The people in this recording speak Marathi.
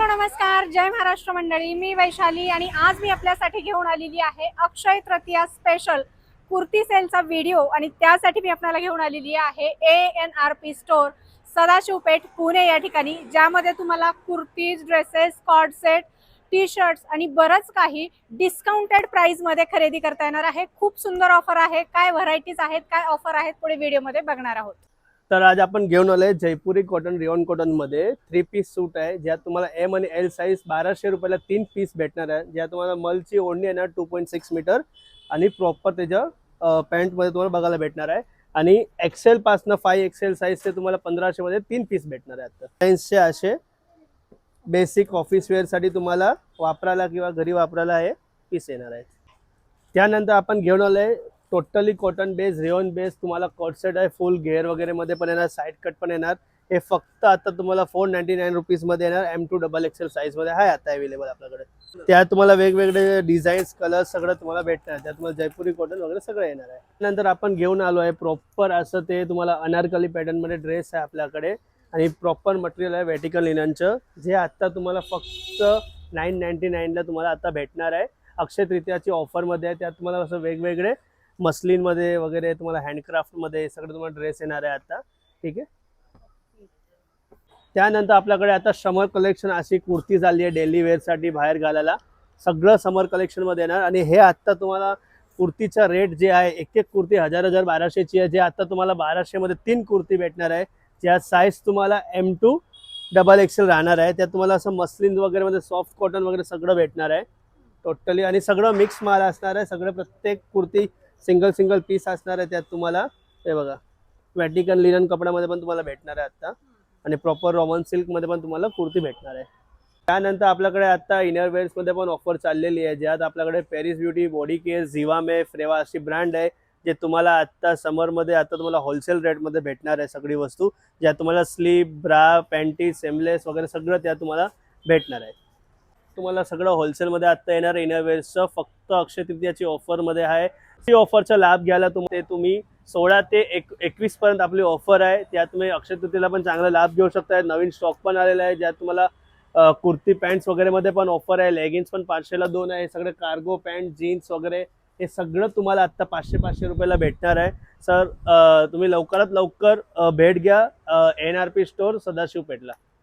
नमस्कार, जय महाराष्ट्र मंडळी। मी वैशाली आणि आज मी आपल्यासाठी घेऊन आलेली आहे अक्षय तृतीया स्पेशल कुर्ती सेलचा व्हिडिओ। आणि त्यासाठी मी आपल्याला घेऊन आलेली आहे ANRP स्टोर, सदाशिवपेठ, पुणे या ठिकाणी, ज्यामध्ये तुम्हाला kurtis, dresses, cord set, T shirts आणि बरंच काही डिस्काउंटेड प्राइस मध्ये खरेदी करता येणार आहे। खूप सुंदर ऑफर आहे। काय व्हरायटीज आहेत, काय ऑफर आहेत, पुढे व्हिडिओ मध्ये बघणार आहोत। तर आज आपण घेऊन आलोय जयपुरी कॉटन रिओन कॉटन मध्ये 3 पीस सूट आहे, ज्यात तुम्हाला एम आणि एल साइज 1200 रुपयाला 3 पीस भेटणार आहे। ज्यात तुम्हाला मलची ओढणी येणार 2.6 मीटर आणि प्रॉपर त्याच्या पॅन्ट मध्ये तुम्हाला बघायला भेटणार आहे। आणि एक्सेल पासनं 5XL साइज ते तुम्हाला 1500 मध्ये 3 पीस भेटणार आहे। आता साइजचे असे बेसिक ऑफिस वेअर साठी तुम्हाला वापरायला किंवा घरी वापरायला हे पीस येणार आहेत। त्यानंतर आपण घेऊन आलोय totally cotton base, rayon base, तुम्हाला कॉट सेट आहे, फुल घेअर वगैरे मध्ये पण येणार, साइड कट पण येणार। हे फक्त आता तुम्हाला 499 रुपीज मध्ये येणार। M2 XXL साइज मध्ये आहे आता अवेलेबल आपल्याकडे। त्यात तुम्हाला वेगवेगळे डिझाईन्स, कलर सगळं तुम्हाला भेटणार। त्यात तुम्हाला जयपुरी कॉटन वगैरे सगळं येणार आहे। नंतर आपण घेऊन आलो आहे प्रॉपर असं ते तुम्हाला अनारकली पॅटर्न मध्ये ड्रेस आहे आपल्याकडे, आणि प्रॉपर मटेरियल आहे व्हर्टिकल लिननचं, जे आता तुम्हाला फक्त 999 ला तुम्हाला आता भेटणार आहे। अक्षय तृतीयाची ऑफर मध्ये आहे। त्यात तुम्हाला असं वेगवेगळे मस्लिन मध्ये वगैरे तुम्हाला हँडक्राफ्ट मध्ये सगळं तुम्हाला ड्रेस येणार आहे आता। ठीक आहे। त्यानंतर आपल्याकडे आता समर कलेक्शन अशी कुर्ती झाली आहे डेली वेअर साठी बाहेर घालायला, सगळं समर कलेक्शन मध्ये येणार। आणि हे आता तुम्हाला कुर्तीचा रेट जे आहे, एक एक कुर्ती 1000 1200 ची आहे, जे आता तुम्हाला 1200 मध्ये 3 कुर्ती भेटणार आहे। ज्या साइज तुम्हाला M2 XXL राहणार आहे। त्यात तुम्हाला असं मस्लिन वगैरे मध्ये सॉफ्ट कॉटन वगैरे सगळं भेटणार आहे टोटली, आणि सगळं मिक्स माल असणार आहे। सगळं प्रत्येक कुर्ती सिंगल पीस असणार आहे। त्यात तुम्हाला हे बघा व्हर्टिकल लिनन कपड्यामध्ये पण तुम्हाला भेटणार आहे आता, आणि प्रॉपर रॉमन सिल्क मध्ये पण तुम्हाला कुर्ती भेटणार आहे। त्यानंतर आपल्याकडे आता इनर वेअर्स मध्ये पण ऑफर चाललेली आहे, ज्यात आपल्याकडे पॅरिस ब्युटी, बॉडी केअर, झिवामे, फ्रेवा अशी ब्रँड आहे, जे तुम्हाला आता समर मध्ये आता तुम्हाला होलसेल रेट मध्ये भेटणार आहे सगळी वस्तू। ज्यात तुम्हाला स्लीप, ब्रा, पॅन्टी, सेमलेस वगैरे सगळं त्यात तुम्हाला भेटणार आहे। तुम्हाला सगळं होलसेल मध्ये आता येणार इनर वेअर्सचं, फक्त अक्षय तृतीयाची ऑफर मध्ये आहे। ती ऑफरचा लाभ घ्यायला तुम्ही 16 ते 21 पर्यंत आपली ऑफर आहे। त्यात तुम्ही अक्षय तृतीयेला पण चांगला लाभ घेऊ शकता। नवीन स्टॉक पण आलेला आहे, ज्यात तुम्हाला कुर्ती पॅन्ट्स वगैरे मध्ये पण ऑफर आहे। लेगिन्स पण 500 ला 2 आहे। सगळे कार्गो पॅन्ट, जीन्स वगैरे हे सगळं तुम्हाला आता 500 रुपयाला भेटणार आहे। सर तुम्ही लवकरात लवकर भेट घ्या ANRP स्टोर, सदाशिवपेठला।